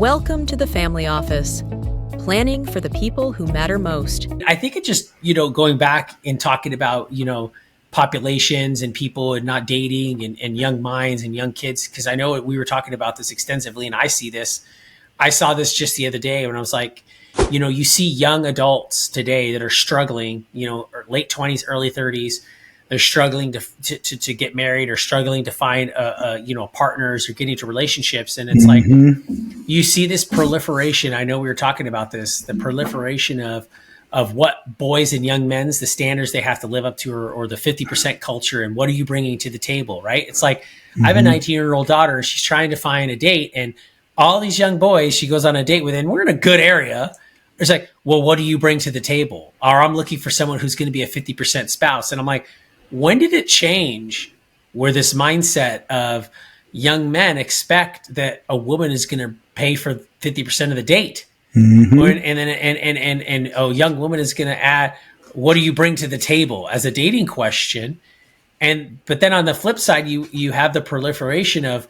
Welcome to the Family Office, planning for the people who matter most. I think it just, going back and talking about, populations and people and not dating and young minds and young kids, because I know we were talking about this extensively and I saw this just the other day when I was like, you see young adults today that are struggling, late 20s, early 30s. They're struggling to get married or struggling to find partners or get into relationships. And it's like, you see this proliferation. I know we were talking about this, the proliferation of what boys and young men's, the standards they have to live up to, or the 50% culture. And what are you bringing to the table? Right. It's like, I have a 19-year-old daughter. She's trying to find a date, and all these young boys she goes on a date with, and we're in a good area. It's like, well, what do you bring to the table? Or I'm looking for someone who's going to be a 50% spouse. And I'm like, when did it change where this mindset of young men expect that a woman is going to pay for 50% of the date? And a young woman is going to add, what do you bring to the table as a dating question? But then on the flip side, you have the proliferation of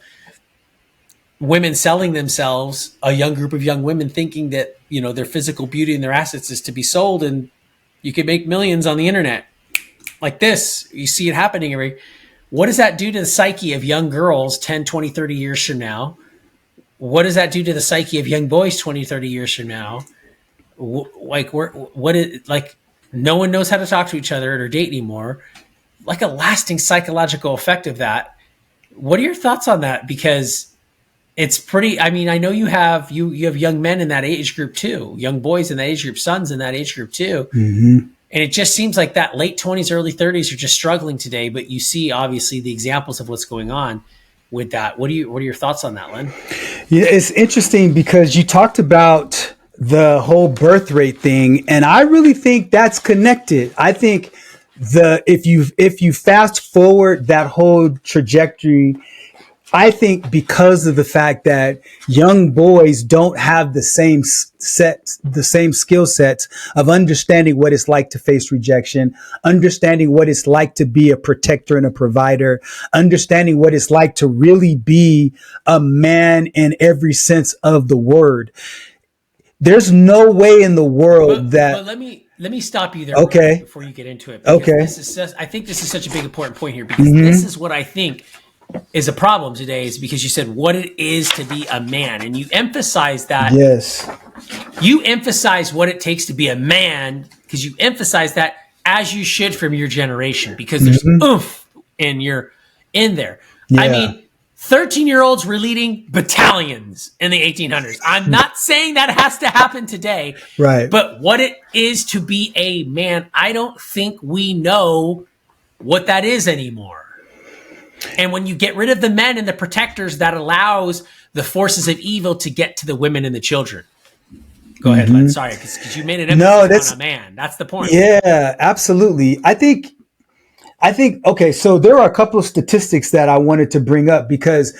women selling themselves, a young group of young women thinking that, their physical beauty and their assets is to be sold, and you can make millions on the internet. Like this, you see it happening. What does that do to the psyche of young girls 10, 20, 30 years from now? What does that do to the psyche of young boys 20, 30 years from now? No one knows how to talk to each other or date anymore. Like a lasting psychological effect of that. What are your thoughts on that? Because it's pretty, I know you have young men in that age group too, young boys in that age group, sons in that age group too. And it just seems like that late 20s, early 30s are just struggling today, but you see obviously the examples of what's going on with that. What are your thoughts on that, Len? Yeah, it's interesting because you talked about the whole birth rate thing, and I really think that's connected. I think if you fast forward that whole trajectory, I think because of the fact that young boys don't have the same skill sets of understanding what it's like to face rejection, understanding what it's like to be a protector and a provider, understanding what it's like to really be a man in every sense of the word. There's no way in the world but let me stop you there. Okay. Before you get into it. Okay. I think this is such a big important point here, because this is what I think is a problem today, is because you said what it is to be a man, and you emphasize that. Yes. You emphasize what it takes to be a man, because you emphasize that, as you should, from your generation, because there's oomph in there. Yeah. 13-year-olds were leading battalions in the 1800s. I'm not saying that has to happen today, right? But what it is to be a man, I don't think we know what that is anymore. And when you get rid of the men and the protectors, that allows the forces of evil to get to the women and the children. Go ahead, Len. Sorry, because you made an emphasis on a man. That's the point. Yeah, absolutely. I think, okay, so there are a couple of statistics that I wanted to bring up because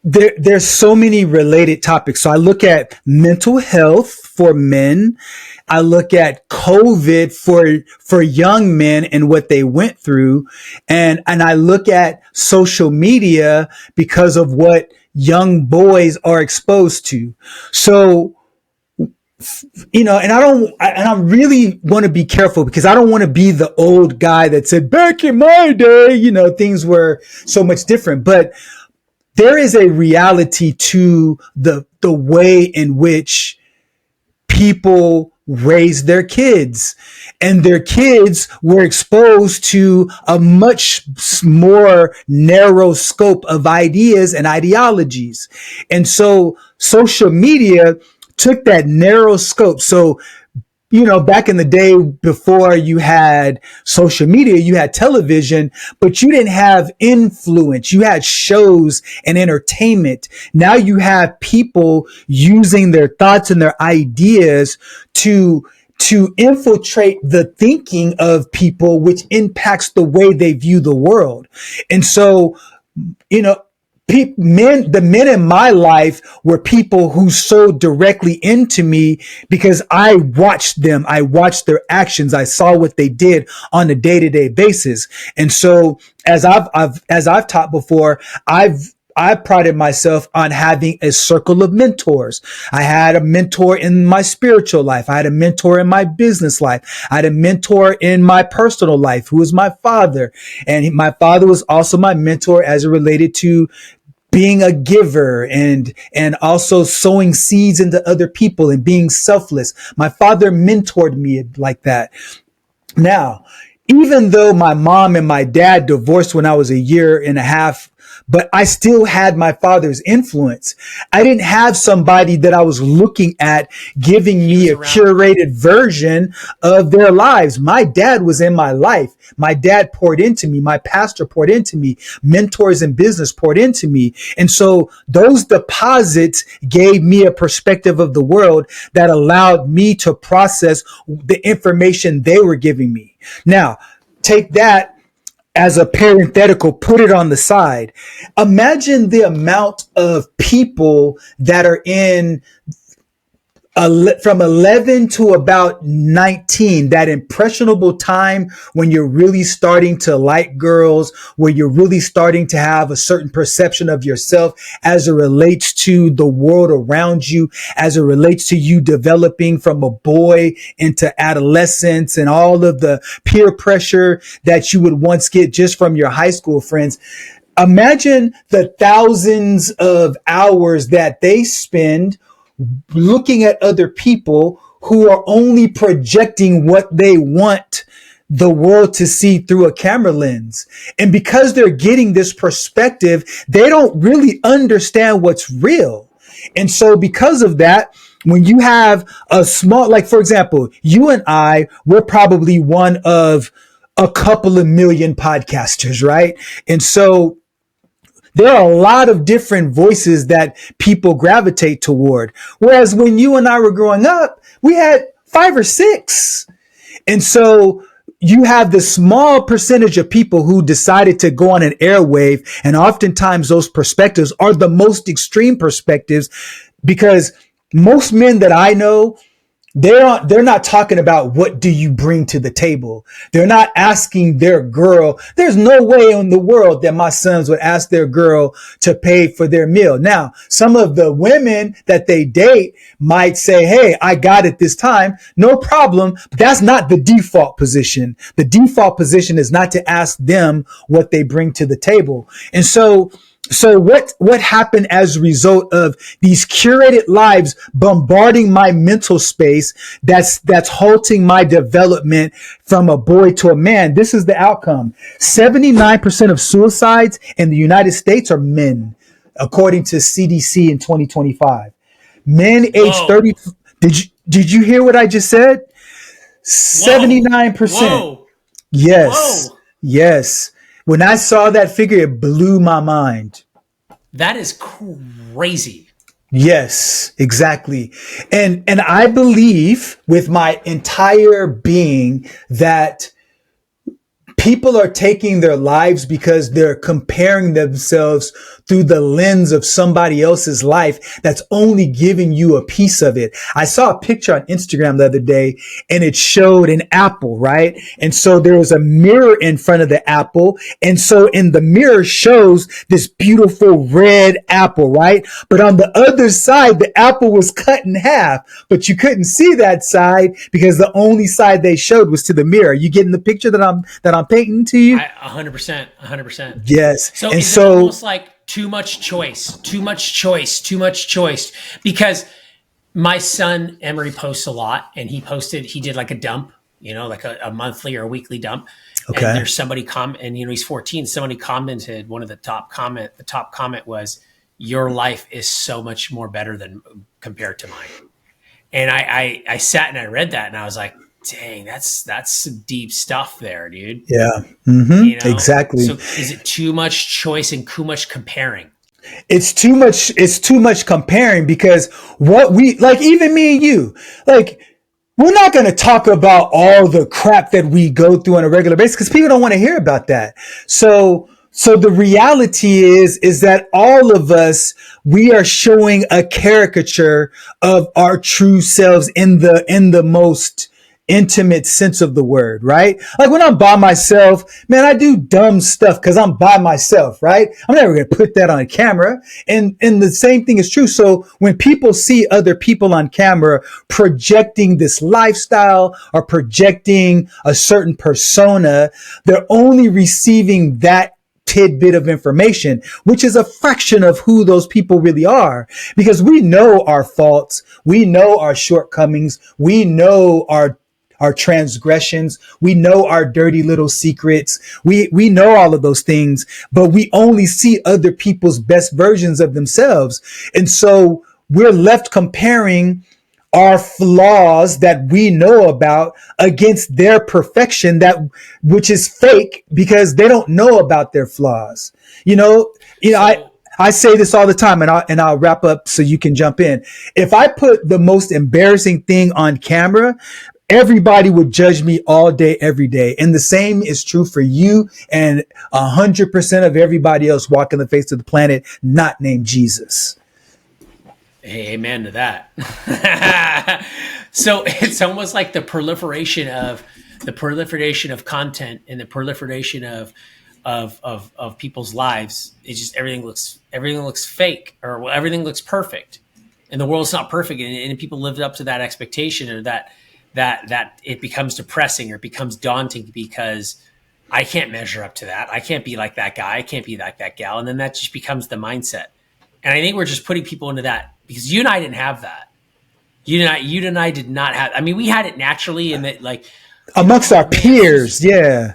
there's so many related topics. So I look at mental health for men. I look at COVID for young men and what they went through. And I look at social media because of what young boys are exposed to. So, and I really want to be careful because I don't want to be the old guy that said back in my day, things were so much different, but there is a reality to the way in which people raise their kids, and their kids were exposed to a much more narrow scope of ideas and ideologies. And so social media took that narrow scope. So, back in the day before you had social media, you had television, but you didn't have influence. You had shows and entertainment. Now you have people using their thoughts and their ideas to infiltrate the thinking of people, which impacts the way they view the world. And so, the men in my life were people who so directly into me because I watched them. I watched their actions. I saw what they did on a day-to-day basis. And so as I've taught before, I've I prided myself on having a circle of mentors. I had a mentor in my spiritual life. I had a mentor in my business life. I had a mentor in my personal life who was my father. And my father was also my mentor as it related to being a giver and also sowing seeds into other people and being selfless. My father mentored me like that. Now, even though my mom and my dad divorced when I was a year and a half, but I still had my father's influence. I didn't have somebody that I was looking at giving me a curated version of their lives. My dad was in my life. My dad poured into me. My pastor poured into me. Mentors in business poured into me. And so those deposits gave me a perspective of the world that allowed me to process the information they were giving me. Now, take that as a parenthetical, put it on the side. Imagine the amount of people that are in from 11 to about 19, that impressionable time when you're really starting to like girls, where you're really starting to have a certain perception of yourself as it relates to the world around you, as it relates to you developing from a boy into adolescence and all of the peer pressure that you would once get just from your high school friends. Imagine the thousands of hours that they spend looking at other people who are only projecting what they want the world to see through a camera lens. And because they're getting this perspective, they don't really understand what's real. And so because of that, when you have a small, like, for example, you and I, we're probably one of a couple of million podcasters, right? And so there are a lot of different voices that people gravitate toward. Whereas when you and I were growing up, we had 5 or 6. And so you have the small percentage of people who decided to go on an airwave. And oftentimes those perspectives are the most extreme perspectives, because most men that I know, they're not talking about what do you bring to the table. They're not asking their girl. There's no way in the world that my sons would ask their girl to pay for their meal. Now, some of the women that they date might say, hey, I got it this time. No problem. That's not the default position. The default position is not to ask them what they bring to the table. And so what happened as a result of these curated lives bombarding my mental space that's halting my development from a boy to a man? This is the outcome. 79% of suicides in the United States are men, according to CDC in 2025. Men age 30. Did you hear what I just said? 79%. Whoa. Yes. Whoa. Yes. When I saw that figure, it blew my mind. That is crazy. Yes, exactly. And I believe with my entire being that people are taking their lives because they're comparing themselves through the lens of somebody else's life that's only giving you a piece of it. I saw a picture on Instagram the other day and it showed an apple, right? And so there was a mirror in front of the apple. And so in the mirror shows this beautiful red apple, right? But on the other side, the apple was cut in half, but you couldn't see that side because the only side they showed was to the mirror. You getting the picture that I'm painting to you? 100%. Yes. So and is it almost like too much choice? Because my son Emery posts a lot, and he did like a dump, like a monthly or a weekly dump. Okay. And there's somebody and he's 14. Somebody commented, the top comment was, "Your life is so much more better than compared to mine." And I sat and I read that and I was like, dang, that's some deep stuff there, dude. Yeah. Mm-hmm. Exactly. So is it too much choice and too much comparing? It's too much comparing, because what we like, even me and you, like, we're not going to talk about all the crap that we go through on a regular basis because people don't want to hear about that. So the reality is that all of us, we are showing a caricature of our true selves in the intimate sense of the word, right? Like when I'm by myself, man, I do dumb stuff because I'm by myself, right? I'm never going to put that on camera. And the same thing is true. So when people see other people on camera projecting this lifestyle or projecting a certain persona, they're only receiving that tidbit of information, which is a fraction of who those people really are, because we know our faults, we know our shortcomings, we know our transgressions, we know our dirty little secrets, we know all of those things, but we only see other people's best versions of themselves. And so we're left comparing our flaws that we know about against their perfection, that which is fake because they don't know about their flaws. I say this all the time, and I'll wrap up so you can jump in. If I put the most embarrassing thing on camera, everybody would judge me all day, every day. And the same is true for you and 100% of everybody else walking the face of the planet, not named Jesus. Hey, amen to that. So it's almost like the proliferation of content and the proliferation of people's lives. It's just everything looks fake, or everything looks perfect, and the world's not perfect. And people lived up to that expectation, or that it becomes depressing or it becomes daunting because I can't measure up to that. I can't be like that guy. I can't be like that gal. And then that just becomes the mindset. And I think we're just putting people into that because you and I didn't have that. You and I did not have. I mean, we had it naturally, in that, like, amongst our peers. Yeah.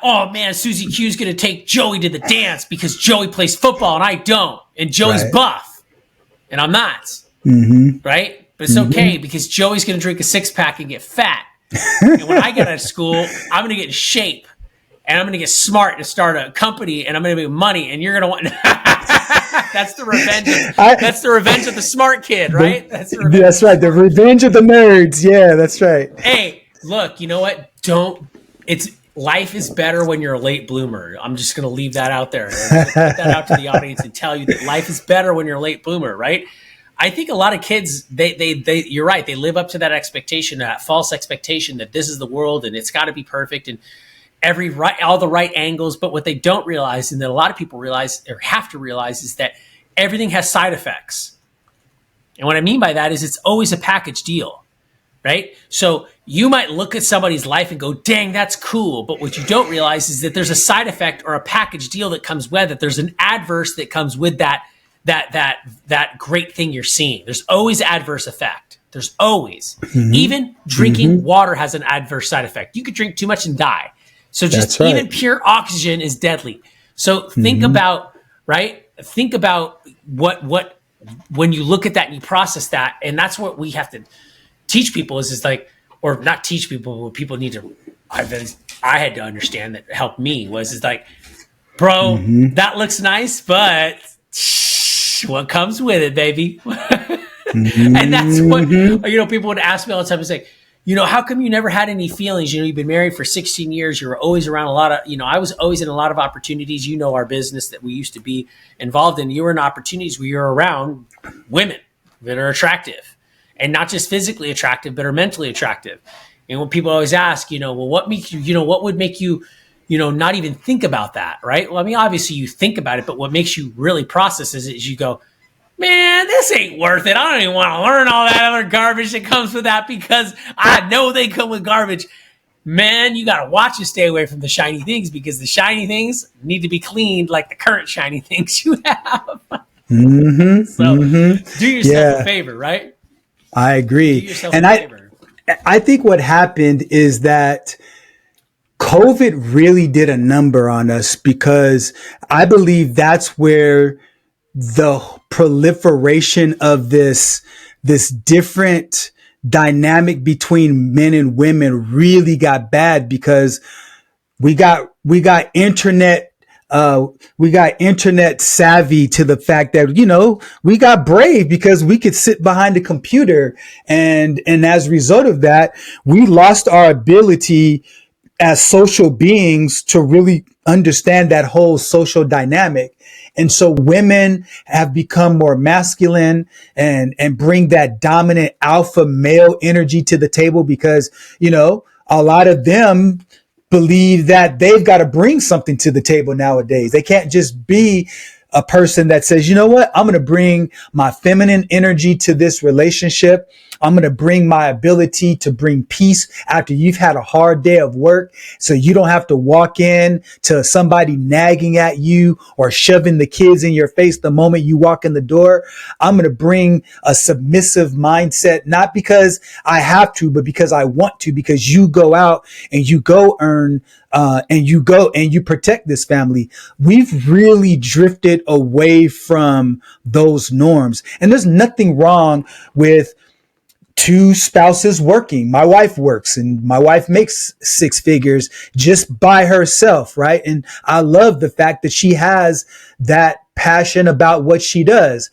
Oh man, Susie Q's gonna take Joey to the dance because Joey plays football and I don't, and Joey's buff and I'm not. Mm-hmm. Right? But it's okay because Joey's gonna drink a 6-pack and get fat. And when I get out of school, I'm gonna get in shape and I'm gonna get smart to start a company and I'm gonna make money, and you're gonna want. That's the revenge. That's the revenge of the smart kid, right? That's right. The revenge of the nerds. Yeah, that's right. Hey, look, you know what? Life is better when you're a late bloomer. I'm just going to leave that out there. Put that out to the audience and tell you that life is better when you're a late bloomer, right? I think a lot of kids, they you're right. They live up to that expectation, that false expectation that this is the world and it's got to be perfect and all the right angles. But what they don't realize, and that a lot of people realize or have to realize, is that everything has side effects. And what I mean by that is it's always a package deal, right? So you might look at somebody's life and go, dang, that's cool. But what you don't realize is that there's a side effect or a package deal that comes with it. There's an adverse that comes with that great thing you're seeing. There's always adverse effect. There's always. Mm-hmm. Even drinking water has an adverse side effect. You could drink too much and die. So just even pure oxygen is deadly. So think about, right? Think about what when you look at that and you process that, and that's what we have to teach people is like, or not teach people, but people need to, I had to understand that helped me was like, bro, that looks nice, but what comes with it, baby? And that's what, people would ask me all the time. It's like, how come you never had any feelings? You've been married for 16 years. You were always around a lot of, I was always in a lot of opportunities. Our business that we used to be involved in, you were in opportunities where you're around women that are attractive, and not just physically attractive, but are mentally attractive. And when people always ask, well, what makes you, what would make you, not even think about that, right? Well, I mean, obviously you think about it, but what makes you really process is you go, man, this ain't worth it. I don't even want to learn all that other garbage that comes with that because I know they come with garbage. Man, you got to watch and stay away from the shiny things because the shiny things need to be cleaned like the current shiny things you have. Do yourself a favor, right? I agree. And I think what happened is that COVID really did a number on us, because I believe that's where the proliferation of this different dynamic between men and women really got bad, because we got internet savvy to the fact that, we got brave because we could sit behind a computer, and as a result of that, we lost our ability as social beings to really understand that whole social dynamic. And so women have become more masculine and bring that dominant alpha male energy to the table because, a lot of them believe that they've got to bring something to the table nowadays. They can't just be a person that says, you know what, I'm going to bring my feminine energy to this relationship. I'm going to bring my ability to bring peace after you've had a hard day of work. So you don't have to walk in to somebody nagging at you or shoving the kids in your face the moment you walk in the door. I'm going to bring a submissive mindset, not because I have to, but because I want to, because you go out and you go earn and you go and you protect this family. We've really drifted away from those norms. And there's nothing wrong with two spouses working. My wife works and my wife makes six figures just by herself, right? And I love the fact that she has that passion about what she does.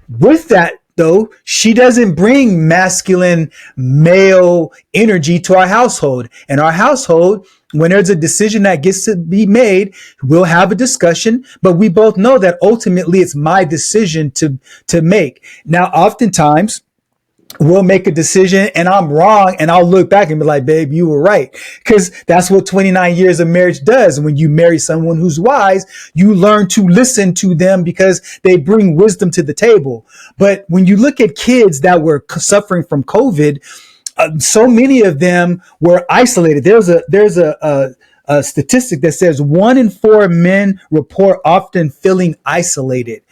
With that, though, she doesn't bring masculine male energy to our household. And our household, when there's a decision that gets to be made, we'll have a discussion, but we both know that ultimately it's my decision to make. Now, oftentimes, we'll make a decision and I'm wrong and I'll look back and be like, babe, you were right. Because that's what 29 years of marriage does. And when you marry someone who's wise, you learn to listen to them because they bring wisdom to the table. But when you look at kids that were suffering from COVID, so many of them were isolated. There's a statistic that says 1 in 4 men report often feeling isolated.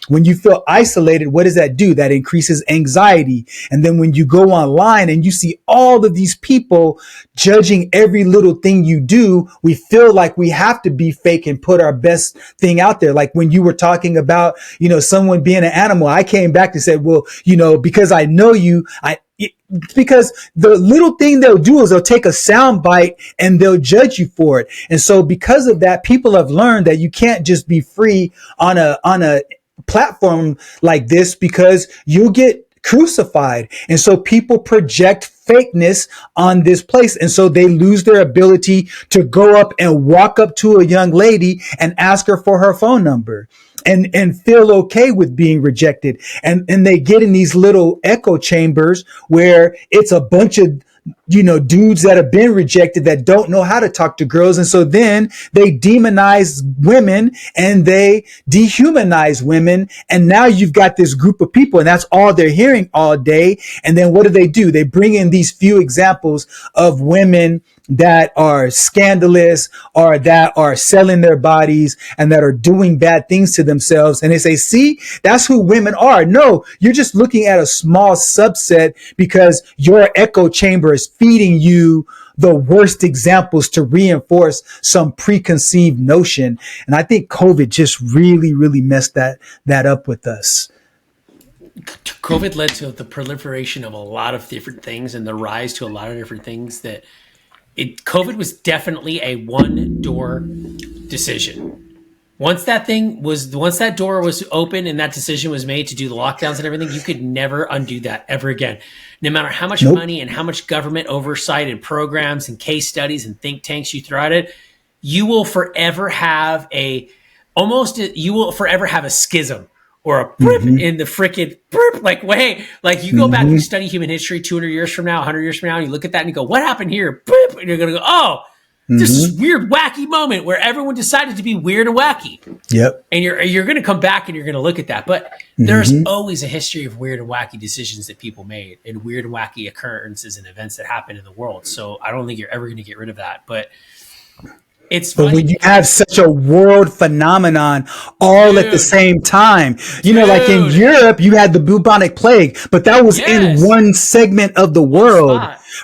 When you feel isolated, what does that do? That increases anxiety. And then when you go online and you see all of these people judging every little thing you do, we feel like we have to be fake and put our best thing out there. Like when you were talking about, someone being an animal, I came back and said, well, because I know you, because the little thing they'll do is they'll take a sound bite and they'll judge you for it. And so because of that, people have learned that you can't just be free on a platform like this because you'll get crucified. And so people project fakeness on this place. And so they lose their ability to go up and walk up to a young lady and ask her for her phone number and feel okay with being rejected. And they get in these little echo chambers where it's a bunch of dudes that have been rejected that don't know how to talk to girls. And so then they demonize women and they dehumanize women. And now you've got this group of people and that's all they're hearing all day. And then what do? They bring in these few examples of women that are scandalous or that are selling their bodies and that are doing bad things to themselves. And they say, see, that's who women are. No, you're just looking at a small subset because your echo chamber is feeding you the worst examples to reinforce some preconceived notion. And I think COVID just really, really messed that up with us. COVID led to the proliferation of a lot of different things and the rise to a lot of different things that COVID was definitely a one-door decision. Once that door was open and that decision was made to do the lockdowns and everything, you could never undo that ever again. No matter how much money and how much government oversight and programs and case studies and think tanks you throw at it, you will forever have a schism or a blip in the frickin' way. Like you go back and you study human history 200 years from now, 100 years from now, and you look at that and you go, what happened here? And you're going to go, oh, this is weird, wacky moment where everyone decided to be weird and wacky. Yep. And you're going to come back and you're going to look at that. But there's always a history of weird and wacky decisions that people made and weird and wacky occurrences and events that happen in the world. So I don't think you're ever going to get rid of that. But but when you have such a world phenomenon all at the same time, like in Europe, you had the bubonic plague, but that was in one segment of the world,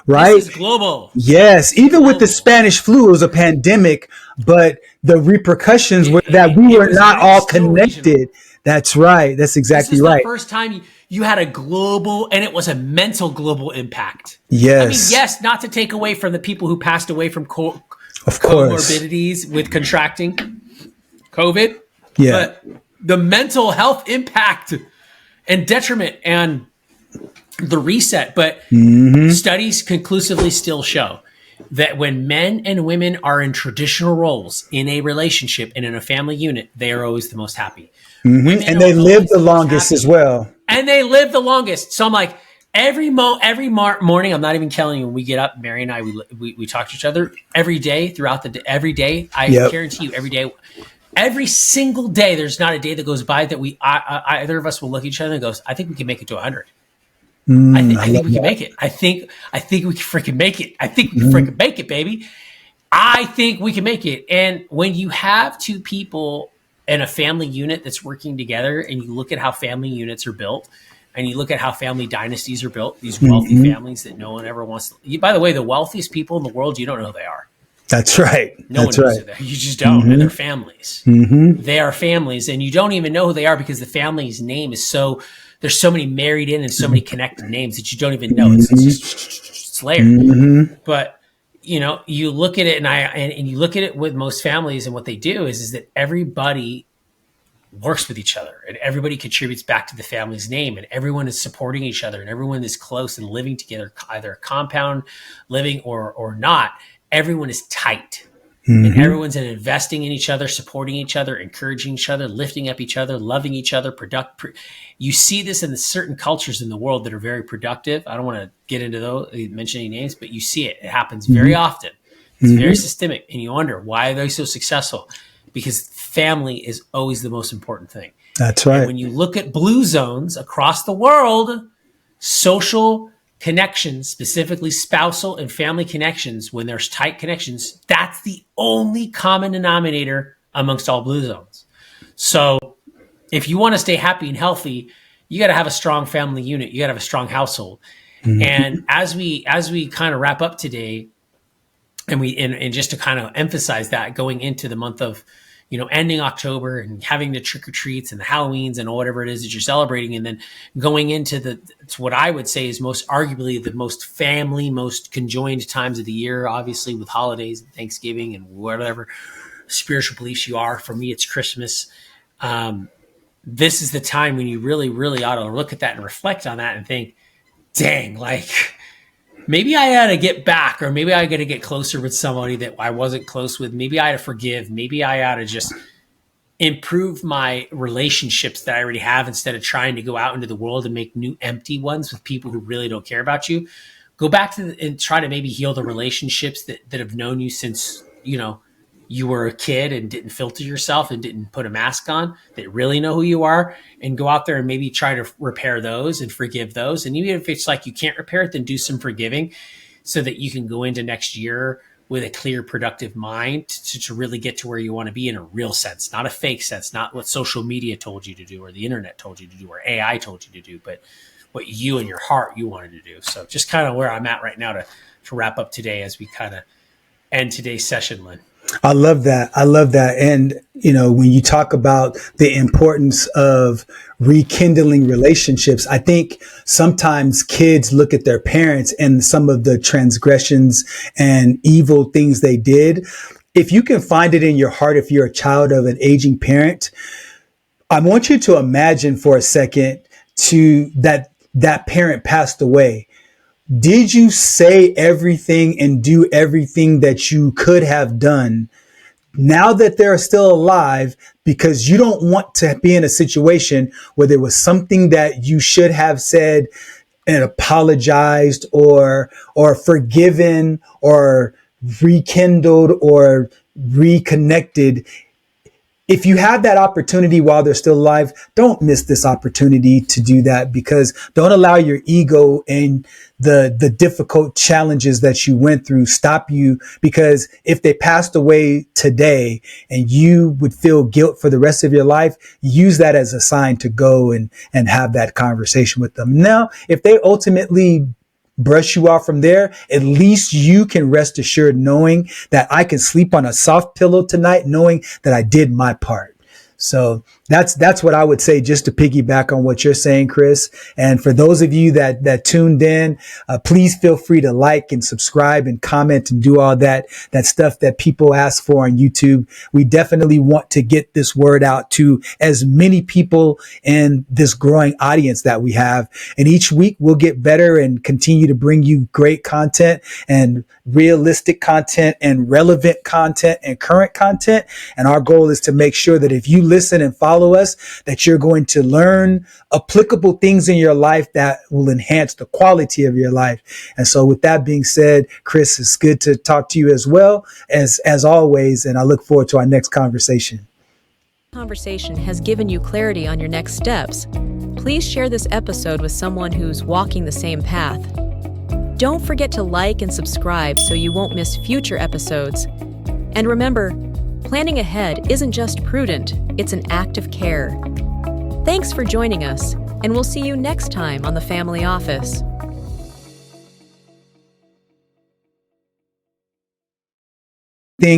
right? This is global. Yes. Even with the Spanish flu, it was a pandemic, but the repercussions were that we were not all connected. Regional. That's right. That's exactly right. The first time you had a global, and it was a mental global impact. Yes. I mean, yes, not to take away from the people who passed away from of course, comorbidities with contracting COVID. Yeah. But the mental health impact and detriment and the reset. But studies conclusively still show that when men and women are in traditional roles in a relationship and in a family unit, they are always the most happy. Mm-hmm. Women And are they live always the the most longest happy, as well. and they live the longest. So I'm like, morning, I'm not even telling you, when we get up, Mary and I, we talk to each other every day throughout the day. Every day, I Yep. guarantee you, every day, every single day, there's not a day that goes by that either of us will look at each other and goes, I think we can make it to 100. I I think love we can that. make it. I think we can freaking make it. I think we can Mm-hmm. freaking make it, baby. I think we can make it. And when you have two people in a family unit that's working together, and you look at how family units are built, and you look at how family dynasties are built, these wealthy Mm-hmm. families that no one ever wants to. By the way, the wealthiest people in the world, you don't know who they are. That's right. No one That's knows right. who they are. You just don't. And Mm-hmm. they're families. Mm-hmm. They are families, and you don't even know who they are because the family's name is so. There's so many married in and so many connected names that you don't even know. It's just it's layered. Mm-hmm. But you look at it, and you look at it with most families, and what they do is that everybody works with each other, and everybody contributes back to the family's name, and everyone is supporting each other, and everyone is close and living together, either compound living or not. Everyone is tight. And Mm-hmm. everyone's investing in each other, supporting each other, encouraging each other, lifting up each other, loving each other. You see this in the certain cultures in the world that are very productive. I don't want to get into those, mention any names, but you see it. It happens very often. It's very systemic, and you wonder, why are they so successful? Because family is always the most important thing. That's And right. when you look at blue zones across the world, social connections, specifically spousal and family connections, when there's tight connections, that's the only common denominator amongst all blue zones. So if you want to stay happy and healthy, you got to have a strong family unit. You got to have a strong household. Mm-hmm. And as we kind of wrap up today, and just to kind of emphasize that, going into the month of, ending October and having the trick or treats and the Halloweens and whatever it is that you're celebrating, and then going into what I would say is most arguably the most family, most conjoined times of the year, obviously with holidays and Thanksgiving and whatever spiritual beliefs you are. For me, it's Christmas. This is the time when you really, really ought to look at that and reflect on that and think, dang, like, maybe I had to get back, or maybe I got to get closer with somebody that I wasn't close with. Maybe I had to forgive. Maybe I ought to just improve my relationships that I already have, instead of trying to go out into the world and make new empty ones with people who really don't care about you. Go back and try to maybe heal the relationships that have known you since, you were a kid and didn't filter yourself and didn't put a mask on, that really know who you are, and go out there and maybe try to repair those and forgive those. And even if it's like you can't repair it, then do some forgiving so that you can go into next year with a clear, productive mind to really get to where you want to be in a real sense, not a fake sense, not what social media told you to do or the internet told you to do or AI told you to do, but what you in your heart you wanted to do. So just kind of where I'm at right now to wrap up today as we kind of end today's session, Len. I love that. I love that. And, when you talk about the importance of rekindling relationships, I think sometimes kids look at their parents and some of the transgressions and evil things they did. If you can find it in your heart, if you're a child of an aging parent, I want you to imagine for a second that parent passed away. Did you say everything and do everything that you could have done now that they're still alive, because you don't want to be in a situation where there was something that you should have said and apologized or forgiven or rekindled or reconnected? If you have that opportunity while they're still alive, don't miss this opportunity to do that, because don't allow your ego and the difficult challenges that you went through stop you. Because if they passed away today and you would feel guilt for the rest of your life, use that as a sign to go and have that conversation with them. Now, if they ultimately brush you off from there, at least you can rest assured knowing that I can sleep on a soft pillow tonight, knowing that I did my part. So that's what I would say, just to piggyback on what you're saying, Chris. And for those of you that tuned in, please feel free to like and subscribe and comment and do all that stuff that people ask for on YouTube. We definitely want to get this word out to as many people in this growing audience that we have. And each week we'll get better and continue to bring you great content and realistic content and relevant content and current content. And our goal is to make sure that if you listen and follow us, that you're going to learn applicable things in your life that will enhance the quality of your life. And so with that being said, Chris, it's good to talk to you as well as always. And I look forward to our next conversation. Conversation has given you clarity on your next steps. Please share this episode with someone who's walking the same path. Don't forget to like and subscribe so you won't miss future episodes. And remember, planning ahead isn't just prudent, it's an act of care. Thanks for joining us, and we'll see you next time on The Family Office. Thing